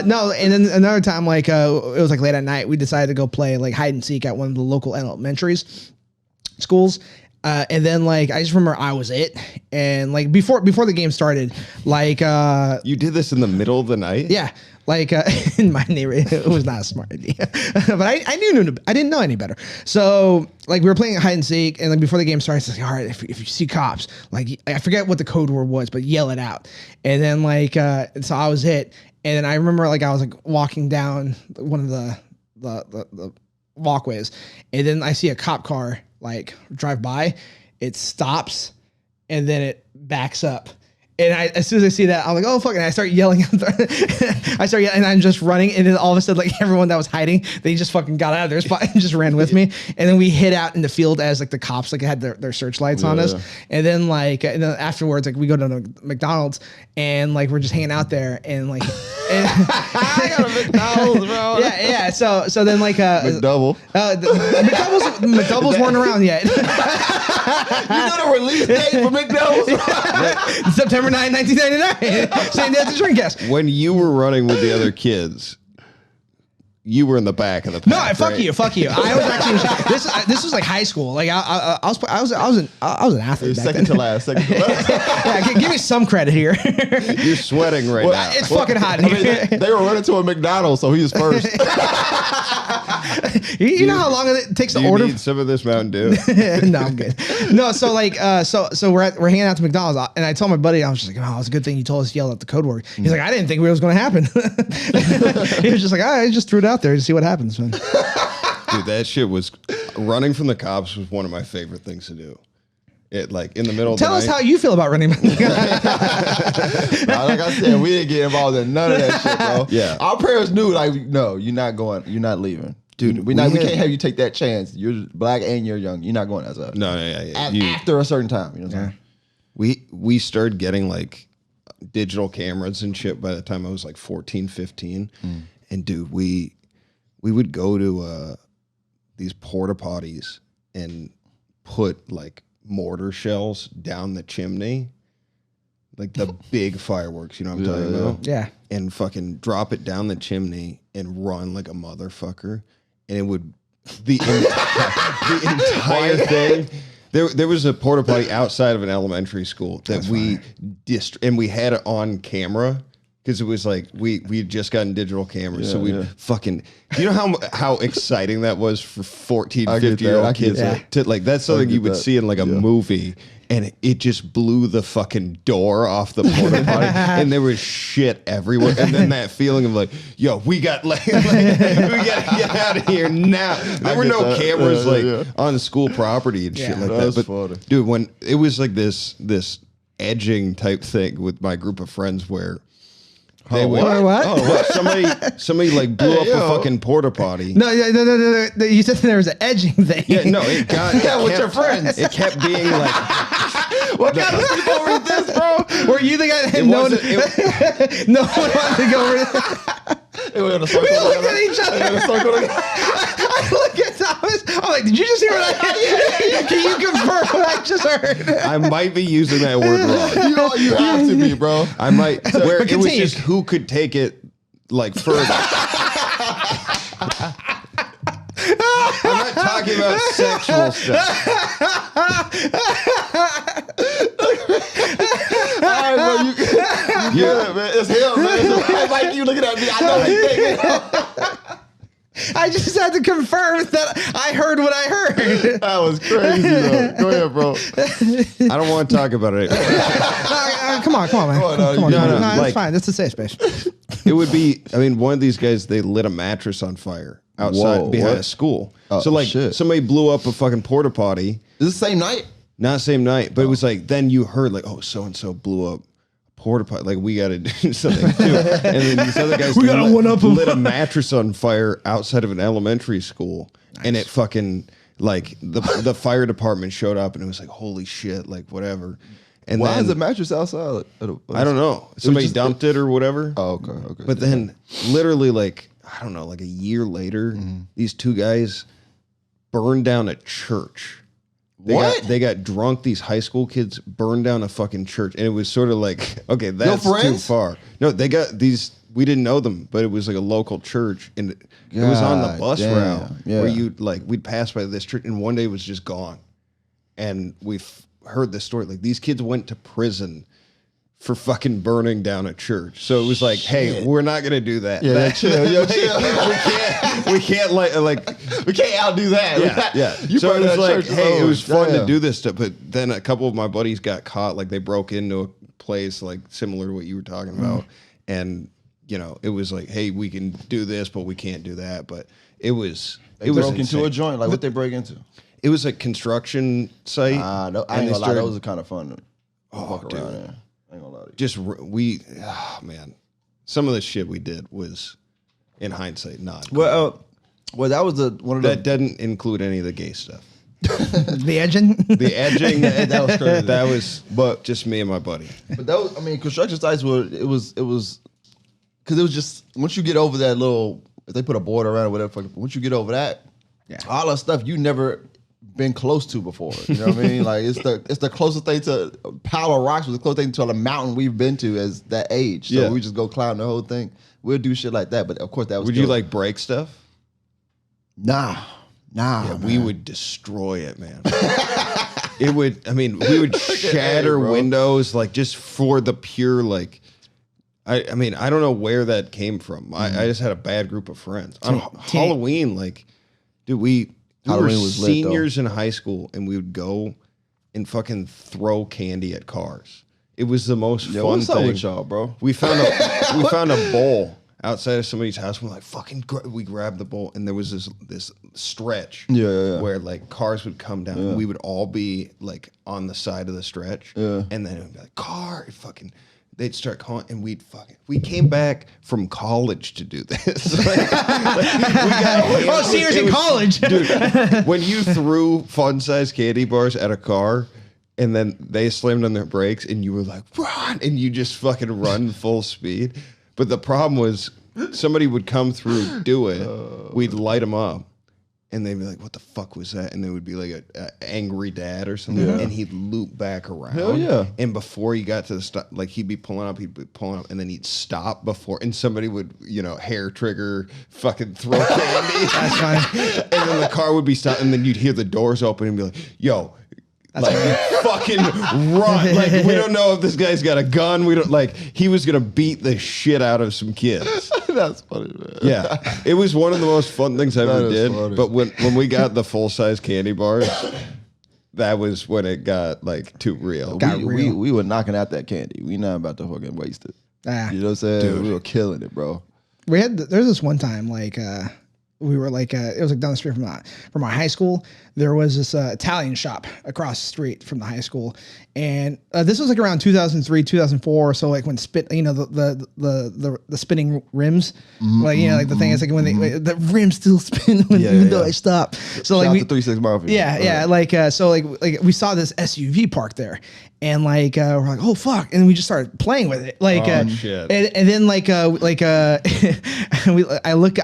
No, and then another time, like it was like late at night, we decided to go play like hide and seek at one of the local elementaries schools. And then like I just remember I was it, and like before the game started, like You did this in the middle of the night? yeah, like in my neighborhood, it was not a smart idea, but I didn't know any better. So like we were playing hide and seek, and like before the game started, it's like, all right, if you see cops, like I forget what the code word was, but yell it out. And then like so I was it, and then I remember like I was like walking down one of the walkways, and then I see a cop car like drive by. It stops, and then it backs up. And as soon as I see that, I'm like, oh, fuck. And I start yelling. And I'm just running. And then all of a sudden, like everyone that was hiding, they just fucking got out of their spot and just ran with me. And then we hid out in the field as like the cops like had their searchlights on us. And then and then afterwards, like we go to the McDonald's and like we're just hanging out there and like. I got a McDonald's, bro. Yeah. So then like McDouble. McDoubles weren't around yet. You know the release date for McDonald's? September 9, 1999. Same day as the Dreamcast. When you were running with the other kids, you were in the back of the pack. No, right? fuck you. I was actually this was like high school. Like I was an athlete. Back Second then. to last. Yeah, give me some credit here. You're sweating right now. It's fucking hot in here. They were running to a McDonald's, so he was first. You know how long it takes Do to you order? need some of this Mountain Dew? No, I'm good. No, so like, so we're hanging out to McDonald's, and I told my buddy, I was just like, oh, it's a good thing you told us to yell out the code word. He's like, I didn't think it was going to happen. He was just like, I just threw it out there to see what happens, man. Dude, that shit was running from the cops was one of my favorite things to do. It like in the middle of the night. Tell us how you feel about running. Like I said, we didn't get involved in none of that shit, bro. Yeah. Our parents knew, like, no, you're not going, you're not leaving. Dude, we can't have you take that chance. You're black and you're young. You're not going as a No, yeah. after a certain time. You know what I'm saying? We started getting like digital cameras and shit by the time I was like 14, 15. And dude, we would go to these porta potties and put like mortar shells down the chimney, like the big fireworks, you know what I'm talking about? Yeah. And fucking drop it down the chimney and run like a motherfucker. And it would the entire thing. There was a porta potty outside of an elementary school that and we had it on camera because it was like we had just gotten digital cameras, so we fucking. Do you know how exciting that was for 14, 50-year-old kids? To like that's something you would see in like a movie. And it just blew the fucking door off the porta potty, and there was shit everywhere. And then that feeling of like, yo, we got we gotta get out of here now. There were no cameras on school property and shit like that. But funny. dude, when it was like this edging type thing with my group of friends where. They what? Oh, somebody like blew up a fucking porta potty. No. You said there was an edging thing. Yeah, no, it got with your friends. It kept being like, What kind of sleepover is this, bro? Were you the guy that it no one wasn't. It, no one wanted to go over there? They were in a circle. We looked at each other. In a circle. I look at Thomas. I'm like, did you just hear what I heard? Can you confirm what I just heard? I might be using that word wrong. You know you have to be, bro. I might. Where it was continue. just who could take it like further. I'm not talking about sexual stuff. All right, bro, you get it, man. It's him, man. It's like you looking at me. I know he's thinking. I just had to confirm that I heard what I heard. That was crazy, though. Go ahead, bro. I don't want to talk about it. Come on, man. No, Come on. no, No, like- it's fine. It's a safe space. It would be. I mean, one of these guys they lit a mattress on fire outside Whoa, behind what? a school. Oh, So like shit. somebody blew up a fucking porta potty. Is this the same night? Not same night, but it was like then you heard like, oh, so and so blew up porta potty. Like we got to do something too. And then these other guys We gotta one up 'em. lit a mattress on fire outside of an elementary school, and it fucking like the fire department showed up, and it was like, holy shit, like whatever. And Why then is the mattress outside? I don't know. Somebody dumped it or whatever. Oh, okay. But then literally like I don't know, like a year later, these two guys burned down a church. They got drunk. These high school kids burned down a fucking church, and it was sort of like, okay, that's too friends? far. No, they got these. We didn't know them, but it was like a local church, and it was on the God bus damn. route Yeah. where you like we'd pass by this church, and one day it was just gone. and we've heard this story. Like these kids went to prison for fucking burning down a church. So it was like, hey, we're not gonna do that. Yeah, chill. We can't we can't outdo that. Yeah. You So it burned was that like, church hey, it alone. was fun to Damn. do this stuff. But then a couple of my buddies got caught. Like they broke into a place like similar to what you were talking about, and it was like, hey, we can do this, but we can't do that. But it was They broke into a joint. Like what they break into? It was a construction site. I ain't and gonna they lie. started- Those are kind of fun. Fuck dude. around there. I ain't gonna lie to you. just man, some of the shit we did was, in hindsight, not cool. Well, that was one of the. That doesn't include any of the gay stuff. The edging. The edging, That was crazy. That was, but just me and my buddy. But that was, I mean, construction sites were, it was, because it was just, once you get over that little, if they put a board around it, whatever, once you get over that, all that stuff you never been close to before. You know what I mean? Like, it's the closest thing to, pile of rocks was the closest thing to a mountain we've been to as that age. So Yeah. we just go climb the whole thing. We'll do shit like that. But of course, that was Would still, you like break stuff? Nah. Yeah, we would destroy it, man. We would shatter bro. windows like just for the pure like. I mean, I don't know where that came from. I just had a bad group of friends on Halloween. Like, dude, we were Halloween was lit, though. seniors in high school, and we would go and fucking throw candy at cars. It was the most Yo, fun what's up thing. with y'all, bro? We found a bowl outside of somebody's house. We're like, we grabbed the bowl, and there was this stretch where like cars would come down. And we would all be like on the side of the stretch, and then it would be like car, fucking. They'd start calling, and we came back from college to do this. Seniors in college. Dude, when you threw fun-sized candy bars at a car, and then they slammed on their brakes, and you were like, run, and you just fucking run full speed. But the problem was, somebody would come through, do it, we'd light them up, and they'd be like, what the fuck was that? And there would be like a angry dad or something, and he'd loop back around. Hell yeah. And before he got to the stop, like he'd be pulling up, and then he'd stop before, and somebody would, hair trigger, fucking throw candy. That's fine. And then the car would be stopped, and then you'd hear the doors open and be like, yo, fucking run. Like, we don't know if this guy's got a gun. We don't, like, he was going to beat the shit out of some kids. That's funny, man. Yeah. It was one of the most fun things I ever is did. funny. But when we got the full-size candy bars, that was when it got, like, too real. We were knocking out that candy. We not about to fucking waste it. Ah. You know what I'm saying? Dude. We were killing it, bro. There's this one time like we were like it was like down the street from our high school. There was this Italian shop across the street from the high school, and this was like around 2003, 2004. So like when the spinning rims, like like the thing is like when the rims still spin even though I stop. So Shout like out to 3-6 Mafia. yeah, like so like we saw this SUV parked there, and like we're like, oh fuck, and we just started playing with it, like shit. and then I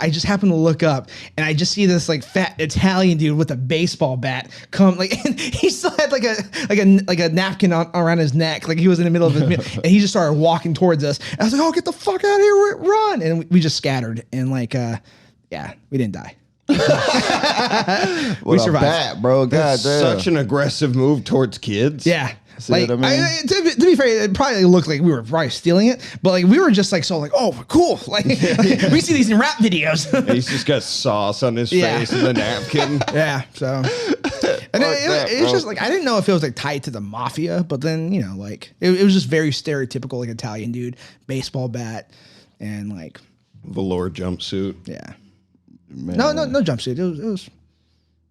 just happened to look up, and I just see this like fat Italian dude with a baseball bat come, like, and he still had like a napkin around his neck, like he was in the middle of his meal, and he just started walking towards us. And I was like, oh, get the fuck out of here, run! And we just scattered, and like we didn't die. We survived. Bat, bro. God damn. Such an aggressive move towards kids. Yeah. See Like, what I mean? to be fair, it probably looked like we were probably stealing it, but like we were just like so like, oh, cool. Like we see these in rap videos. And he's just got sauce on his Yeah. face and the napkin. Yeah. So, and it's just like I didn't know if it was like tied to the mafia, but then like it was just very stereotypical like Italian dude, baseball bat, and like Velour jumpsuit. yeah. Man, No jumpsuit. It was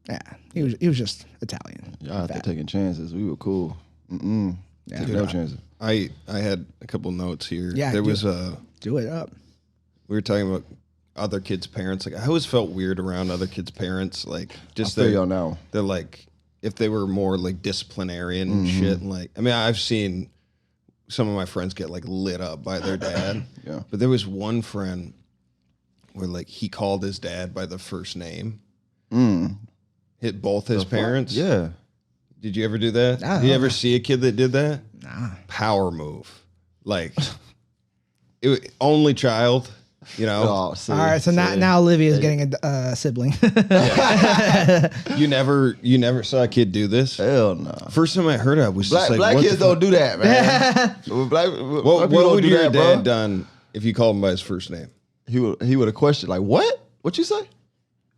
yeah. He was just Italian. Y'all out there Fat. taking chances. We were cool. Yeah, no chances. I had a couple notes here. Yeah, there do was Do it up. we were talking about other kids' parents. Like I always felt weird around other kids' parents. Like just I feel y'all now. they're like if they were more like disciplinarian and shit. And like I mean, I've seen some of my friends get like lit up by their dad. Yeah. But there was one friend where like he called his dad by the first name. Hit both his parents. Yeah. Did you ever do that? Nah. Did you ever see a kid that did that? Nah. Power move. Like, only child. You know, Oh, see, All right, so now Olivia's getting a sibling. you never saw a kid do this. Hell no. First time I heard it, I was just like, Black what kids don't do that, man. What would your dad done if you called him by his first name? He would have questioned like, what you say?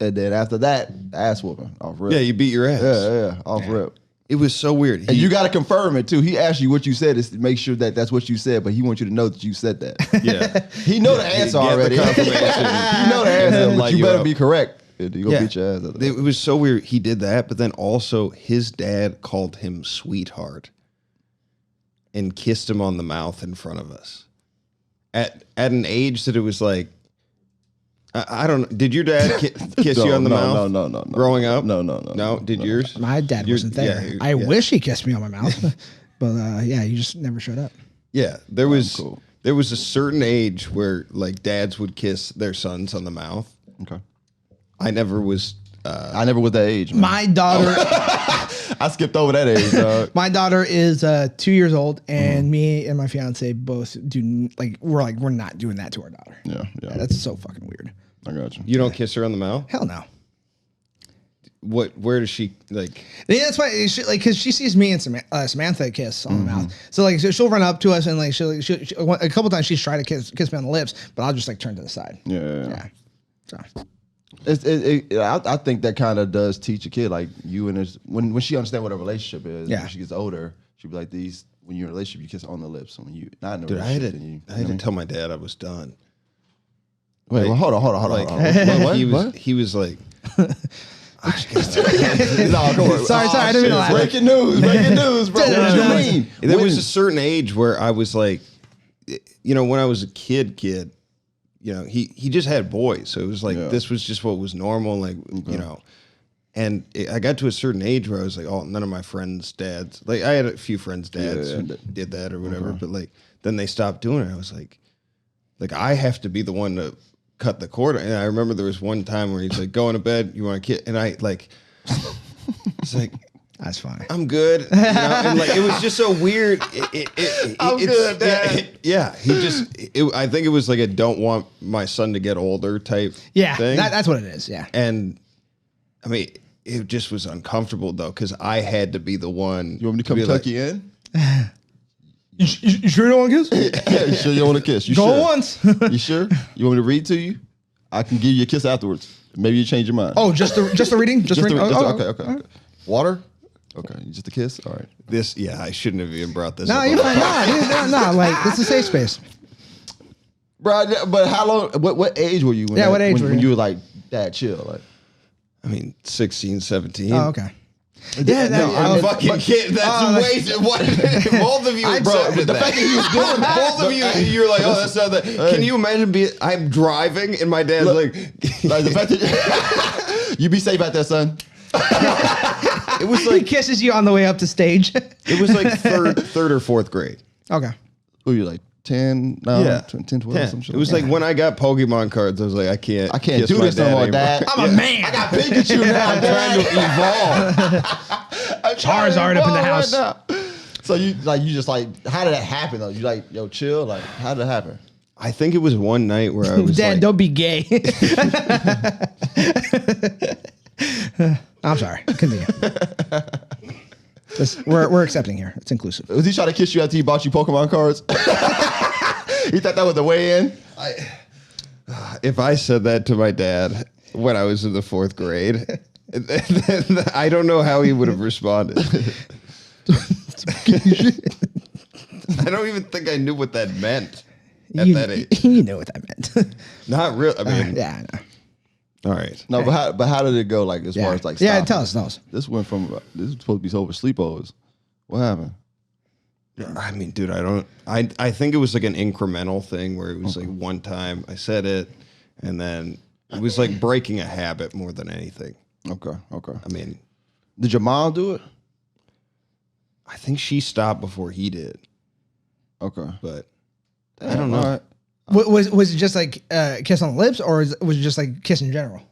And then after that, ass whooping off rip. Yeah, you beat your ass. Yeah, off rip. It was so weird. And you got to confirm it too. He asked you what you said is to make sure that that's what you said, but he wants you to know that you said that. Yeah, He know the answer get the already. confirmation. You know the answer, but Light you you better up. be correct. You gonna beat your ass. After that. It was so weird. He did that, but then also his dad called him sweetheart and kissed him on the mouth in front of us at an age that it was like, I don't know. Did your dad kiss you on the mouth? No. Growing up? No. Did yours? My dad wasn't there. Yeah, I wish he kissed me on my mouth, but yeah, you just never showed up. Yeah, there was cool. there was a certain age where like dads would kiss their sons on the mouth. Okay. I never was. I never was that age. Man. My daughter, I skipped over that age, dog. my daughter is 2 years old, and me and my fiance both do we're not doing that to our daughter. Yeah. That's so fucking weird. I got you. You don't kiss her on the mouth? Hell no. Where does she like? Yeah, that's why because she sees me and Samantha kiss on the mouth, so she'll run up to us and she'll a couple times she's tried to kiss me on the lips, but I'll just turn to the side. Yeah. So I think that kind of does teach a kid like you and his when she understands what a relationship is. Yeah. When she gets older, she'll be like these. When you're in a relationship, you kiss on the lips. When you not in a Dude, I had relationship, to, then you. I had to tell my dad I was done. Wait, well, hold on. Like, What? he was like, No, go on. Sorry, I didn't mean to laugh. Breaking news, bro. What do you mean? there was a certain age where I was like, when I was a kid, he just had boys. So it was like, this was just what was normal. Like, and I got to a certain age where I was like, oh, none of my friends' dads, like I had a few friends' dads who did that or whatever, but like, then they stopped doing it. I was like I have to be the one to cut the cord. And I remember there was one time where he's like, go into bed, you want a kid? And I it's like, that's funny. I'm good. And like, it was just so weird. I'm good, Dad. Yeah. I think it was like a don't want my son to get older type thing. That's what it is. Yeah. And I mean, it just was uncomfortable though, because I had to be the one. You want me to come tuck you in? You sure you don't want to kiss? Yeah, you sure you don't want to kiss? You Go sure? once. You sure? You want me to read to you? I can give you a kiss afterwards. Maybe you change your mind. Oh, just the reading? Just reading? Okay. Water? Okay, just a kiss? All right. I shouldn't have even brought this No, up. you're fine. No, like, this is a safe space. Bro, but how long, what age were you when, what age were when you? you were like, Dad, chill? Like, I mean, 16, 17. Oh, okay. Yeah, I'm fucking kidding. That's way too. What? Both of you, bro, the fact that he was doing both of you, you're like, oh, that's not that. Can you imagine I'm driving and my dad's like the fact that you be safe out there, son. it was he like kisses you on the way up to stage. it was like third or fourth grade. Okay. Who you like 10? No, Yeah. 10, 12, 10. some shit. It was like when I got Pokemon cards, I was like, I can't kiss do my this no dad more, anymore. Dad. I'm a man. I got Pikachu now, I'm trying to evolve. Charizard up in the house. Right now. So you just how did that happen though? You like, yo, chill. Like, how did it happen? I think it was one night where I was Dad, like, don't be gay. I'm sorry. Continue. We're accepting here. It's inclusive. Was he trying to kiss you after he bought you Pokemon cards? He thought that was the way in. if I said that to my dad when I was in the fourth grade, then I don't know how he would have responded. I don't even think I knew what that meant at that age. You know what that meant. Not real. I mean, Yeah, I know. all right. No, but how did it go? Like as far as like Yeah, stopping? tell us. This went from this was supposed to be over sleepovers. What happened? I mean, dude, I think it was like an incremental thing where it was like one time I said it and then it was like breaking a habit more than anything. Okay. I mean, Did your mom do it? I think she stopped before he did, Okay. but I don't know. All right. Was it just like kiss on the lips, or was it just like kiss in general?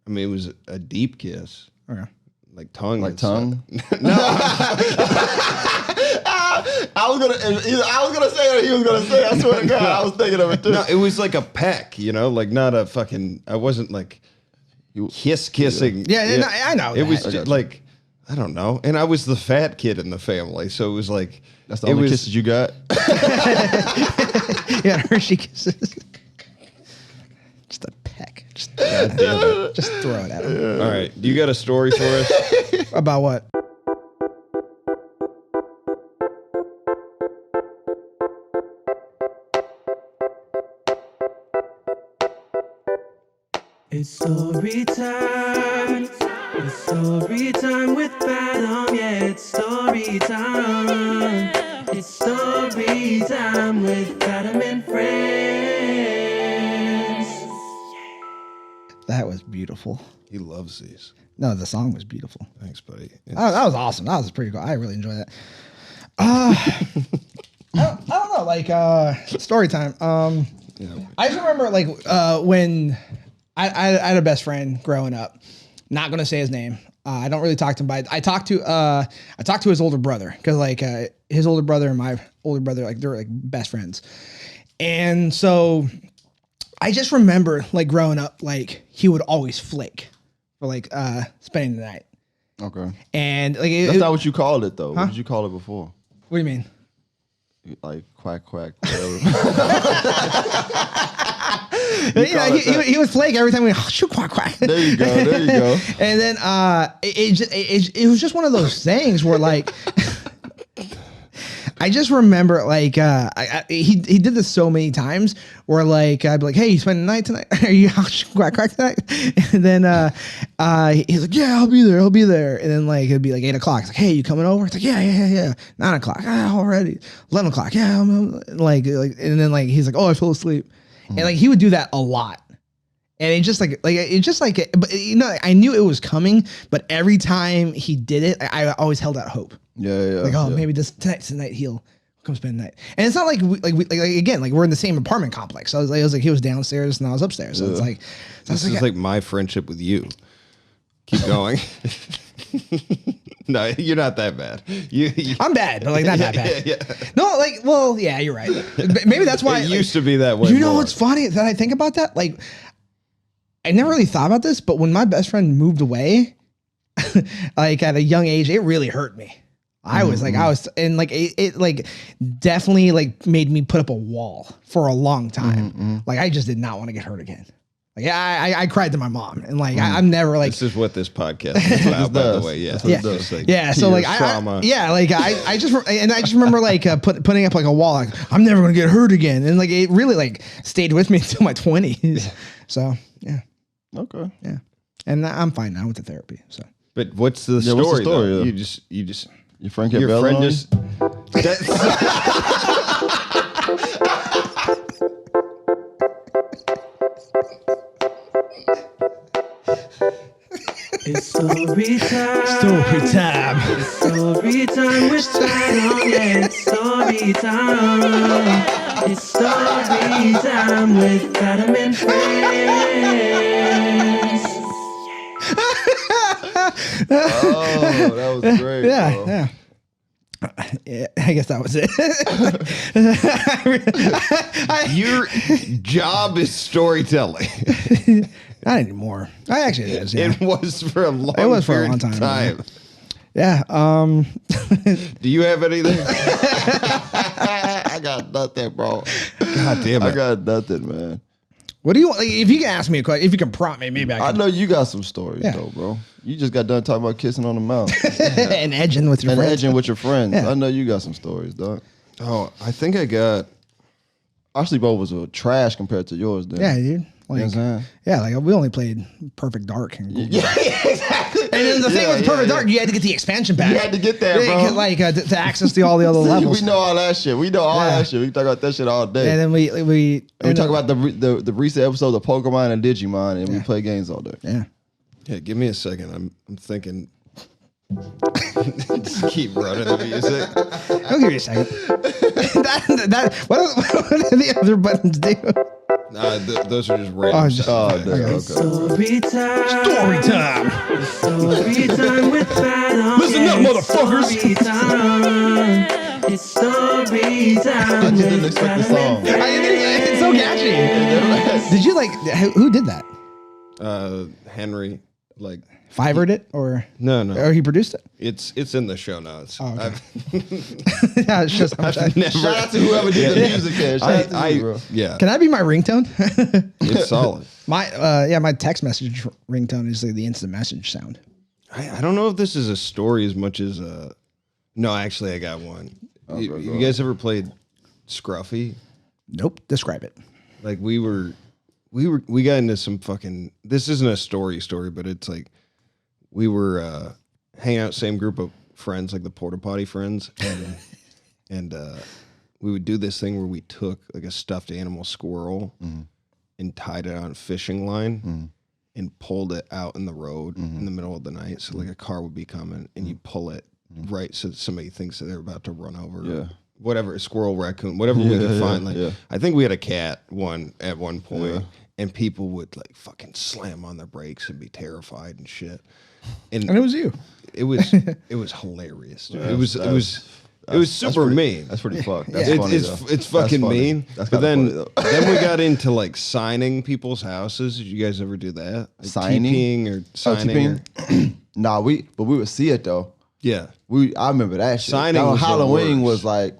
I mean, it was a deep kiss. Okay. Like tongue. Like and stuff. tongue? I was gonna say what he was gonna say. I swear to God, I was thinking of it too. No, it was like a peck, like not a fucking. I wasn't like kissing. Yeah, no, I know It that. was just like I don't know, and I was the fat kid in the family, so it was like That's the only kisses you got. Yeah, Hershey kisses. Just a peck. Just throw it at him. All right, do you got a story for us? About what? It's story time. It's story time with Adam. Yeah, it's story time. It's story time with Adam and friends. That was beautiful. He loves these. No, the song was beautiful. Thanks, buddy. Oh, that was awesome. That was pretty cool. I really enjoyed that. I don't know, like story time. I just remember like when I had a best friend growing up. Not gonna say his name. I don't really talk to him, but I talked to his older brother because like his older brother and my older brother, like they're like best friends. And so I just remember like growing up, like he would always flake for like spending the night. Okay. And like That's not what you called it though. Huh? What did you call it before? What do you mean? Like quack quack. Whatever. He would flake every time we shoot quack quack. There you go. There you go. And then it was just one of those things where like I just remember like he did this so many times where like I'd be like, hey, you spending the night tonight? Are you quack quack tonight? And then he's like, yeah, I'll be there. And then like it'd be like 8 o'clock. It's like, hey, you coming over? It's like, yeah. 9 o'clock. Already. 11 o'clock. Yeah, I'm like and then like he's like, oh, I fell asleep. And like he would do that a lot. And it just like but I knew it was coming, but every time he did it, I always held out hope. Yeah. Like, maybe tonight's the night he'll come spend the night. And it's not like again, like we're in the same apartment complex. So I was like he was downstairs and I was upstairs. So it's like This is like my friendship with you. Keep going. No, you're not that bad. I'm bad, but like not that bad. Yeah. No, like, well, yeah, you're right. Maybe that's why It used to be that way. You know more. what's funny that I think about that? Like, I never really thought about this, but when my best friend moved away, like at a young age, it really hurt me. I was and like it like definitely like made me put up a wall for a long time. Like I just did not want to get hurt again. Like I cried to my mom, and like I'm never like. This is what this podcast is about, by the way. Yeah, So like trauma. I just remember like putting up like a wall. Like I'm never gonna get hurt again, and like it really like stayed with me until my 20s. So yeah. Okay. Yeah, and I'm fine now. I went to therapy. So. But what's the story? What's the story, though? though? You just Your friend kept your bailing friend on you? just. That's, It's story time. Story time. It's story time with Adam. Yeah, it's story time. It's story time with Adam and friends. Oh, that was great. Bro. Yeah. Yeah, I guess that was it. your job is storytelling. Not anymore. I actually it is. Yeah. It was for a long. It was for a period long of time. time. Yeah. Do you have anything? I got nothing, bro. God damn it! I got nothing, man. What do you want? Like, if you can ask me a question, if you can prompt me, maybe I I can. know you got some stories Yeah. though, bro. You just got done talking about kissing on the mouth And edging with your and friends. edging with your friends. Yeah. I know you got some stories, dog. Oh, I think I got. Our sleepover was a trash compared to yours, then. Yeah, dude. You know what I'm Like, saying? yeah, like we only played Perfect Dark. And Yeah, exactly. And then the thing with Perfect Dark, you had to get the expansion pack. You had to get that, bro. Like to access all the other levels. We know all that shit. We know all that shit. We talk about that shit all day. And then we talk about the recent episodes of Pokemon and Digimon, and we play games all day. Yeah. Yeah, give me a second. I'm thinking. Just keep running the music. I'll give you a second. What do the other buttons do? Nah, those are just random. Okay. Story time. Story time. Story time with Adam. Listen up, motherfuckers. Story time. It's story time I just didn't with expect the Adam song. and It's so catchy. Did you like? Who did that? Henry, like Fiverred it or no, he produced it? it's in the show notes. Oh, okay. I've Yeah, it's just. never. Shout out to whoever did the music there. Shout out to you, bro. Yeah, Can I be my ringtone? it's solid. My text message ringtone is like the instant message sound. I don't know if this is a story as much as a. No, actually, I got one. You guys ever played Scruffy? Nope. Describe it. Like we got into some fucking. This isn't a story, but it's like we were hanging out, same group of friends, like the porta potty friends, and we would do this thing where we took like a stuffed animal squirrel and tied it on a fishing line and pulled it out in the road in the middle of the night. So like a car would be coming and you pull it right so that somebody thinks that they're about to run over. Yeah. Whatever, a squirrel, raccoon, whatever we could find. Like I think we had a cat at one point, and people would like fucking slam on their brakes and be terrified and shit. And And it was you. it was hilarious. Dude. It was super mean. That's pretty fucked. That's Yeah. funny, It's though. it's fucking That's funny. mean. That's but kinda then funny, though. then we got into like signing people's houses. Did you guys ever do that? Like Signing? TPing or signing? TPing? Nah, we would see it though. Yeah. I remember that shit. Signing That on was the Halloween worst. was like,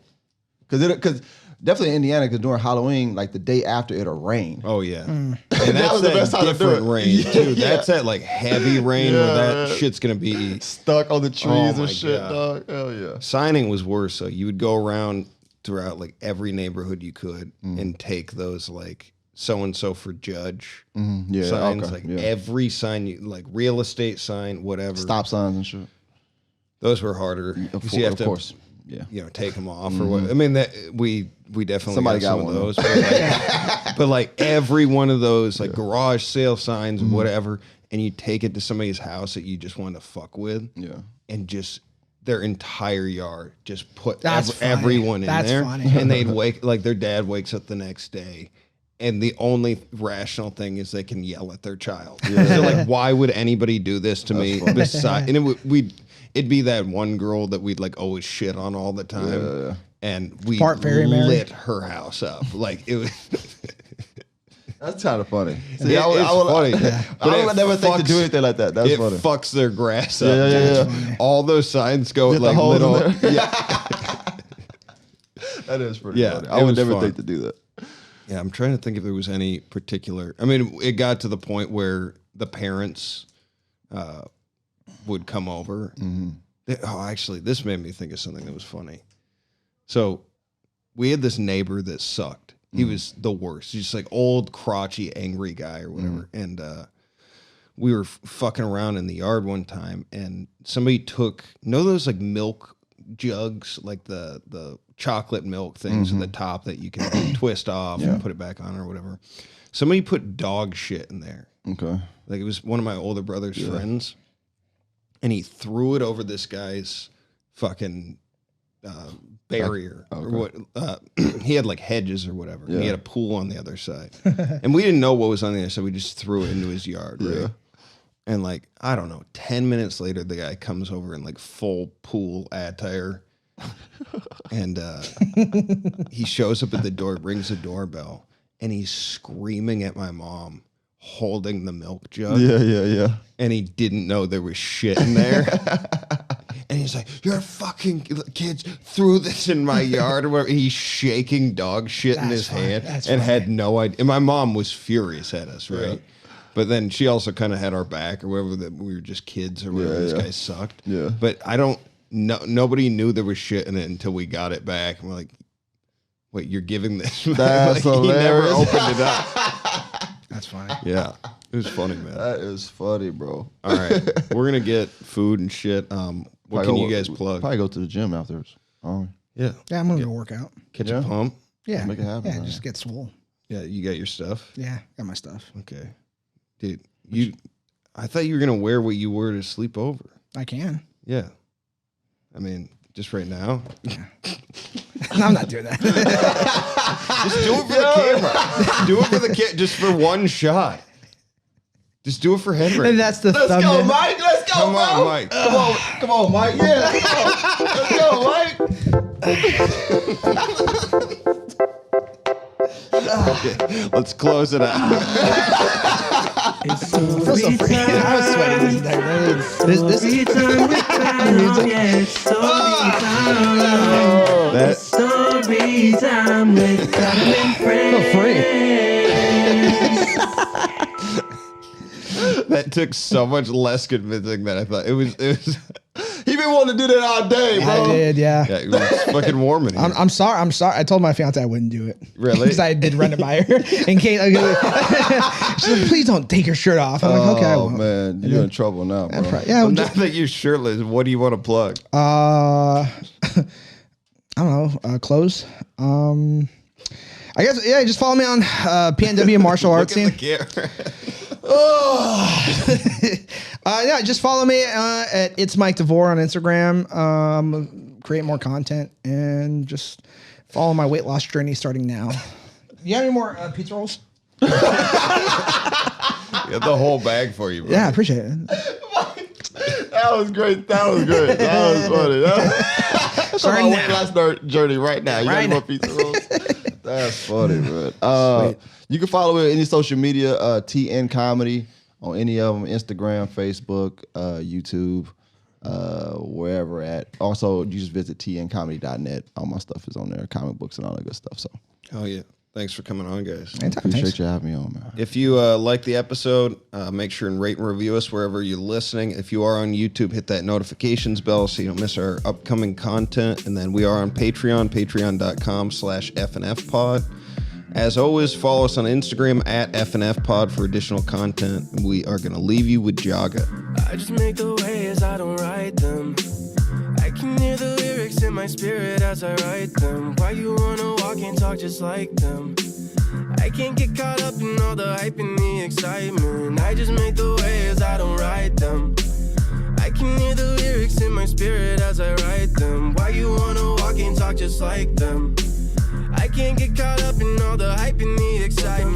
because definitely in Indiana, because during Halloween, like the day after it'll rain. Oh yeah. And That that's was the that best time to do different it. rain too. Yeah. That's that like heavy rain where that Yeah. shit's gonna be. Stuck on the trees Oh my and shit, God. dog. Hell yeah. Signing was worse. So you would go around throughout like every neighborhood you could and take those like so and so for judge Yeah, signs. okay, Like yeah. every sign, you like real estate sign, whatever. Stop signs and shit. Those were harder. 'cause you have Of to, course. Yeah. you know, take them off or what. I mean, that we definitely Somebody got some got of one, those. But like every one of those like garage sale signs and whatever, and you take it to somebody's house that you just want to fuck with. Yeah. And just their entire yard, just put That's funny. everyone in That's there, funny. and they'd like their dad wakes up the next day, and the only rational thing is they can yell at their child. So like, why would anybody do this to me? Besides, and it'd be that one girl that we'd like always shit on all the time, and we Part Fairy Mary. lit her house up. Like it was. That's kind of funny. It's funny. I would never think to do anything like that. That's It funny. fucks their grass up. Yeah. All those signs go with Get the like holes in little. there. Yeah. That is pretty Yeah, funny. it I would was never fun. think to do that. Yeah, I'm trying to think if there was any particular. I mean, it got to the point where the parents would come over. Actually, this made me think of something that was funny. So, we had this neighbor that sucked. He was the worst. He's just like old, crotchety, angry guy or whatever. And we were fucking around in the yard one time, and somebody took those like milk jugs, like the chocolate milk things at the top that you can twist off and put it back on or whatever. Somebody put dog shit in there. Okay. Like it was one of my older brother's friends, and he threw it over this guy's fucking barrier or what. He had like hedges or whatever. And he had a pool on the other side, and we didn't know what was on the other side. We just threw it into his yard, right? And like I don't know, 10 minutes later, the guy comes over in like full pool attire. And he shows up at the door, rings the doorbell, and he's screaming at my mom, holding the milk jug. Yeah. And he didn't know there was shit in there. And he's like, "Your fucking kids threw this in my yard," or whatever. He's shaking dog shit in his hand and had no idea. And my mom was furious at us, right? But then she also kind of had our back, or whatever, that we were just kids or whatever. This guy sucked. Yeah. But nobody knew there was shit in it until we got it back. And we're like, "Wait, you're giving this?" That's Like, he never hilarious. opened it up. That's funny. Yeah, it was funny, man. That is funny, bro. All right, we're gonna get food and shit. What can you guys plug? Probably go to the gym afterwards. Yeah, Yeah, I'm gonna go work out. catch Yeah. a pump. Yeah, Make it happen, Yeah, man. just get swole. Yeah, you got your stuff. Yeah, got my stuff. Okay, dude. I thought you were gonna wear what you wore to sleep over. I can. Yeah, I mean, just right now. I'm not doing that. Just do it for the camera. Do it for the just for one shot. Just do it for Henry. And that's the Let's thumbnail. go, Mike. Let's go, Come bro. on, Mike. Come on, Mike. Yeah, let's go, Mike. Okay, let's close it out. It's I feel so free. I was sweating this entire story time with Adam. Yeah, it's story time. That- It's story time with Adam and friends. That took so much less convincing than I thought. It was. He been wanting to do that all day, bro. I did, yeah. Yeah, it was fucking warm in here. I'm sorry. I'm sorry. I told my fiance I wouldn't do it. Really? Because I did run it by her. In case, she's like, please don't take your shirt off. I'm like, okay, I Oh won't. man, you're in trouble now, bro. Yeah. Well, now that you're shirtless, what do you want to plug? I don't know. Clothes. I guess, yeah, just follow me on PNW Martial Arts Look Scene. at the camera. Yeah, just follow me at It's Mike Devore on Instagram. Create more content and just follow my weight loss journey starting now. You have any more pizza rolls? Got the whole bag for you, bro. Yeah, I appreciate it. That was great. That was great. That was funny. That was Starting my now. weight loss journey right now. You Right got more now. pizza rolls? That's funny, man. You can follow me on any social media, TN Comedy, on any of them, Instagram, Facebook, YouTube, wherever at. Also, you just visit tncomedy.net. All my stuff is on there, comic books and all that good stuff. So Oh yeah. Thanks for coming on, guys. appreciate you having me on, man. If you like the episode, make sure and rate and review us wherever you're listening. If you are on YouTube, hit that notifications bell so you don't miss our upcoming content. And then we are on Patreon, patreon.com/FNFpod. As always, follow us on Instagram at FNFpod for additional content. We are going to leave you with Jaga. I just make the waves, I don't write them. I can hear the lyrics in my spirit as I write them. Why you wanna walk and talk just like them? I can't get caught up in all the hype and the excitement. I just make the waves, I don't write them. I can hear the lyrics in my spirit as I write them. Why you wanna walk and talk just like them? I can't get caught up in all the hype and the excitement.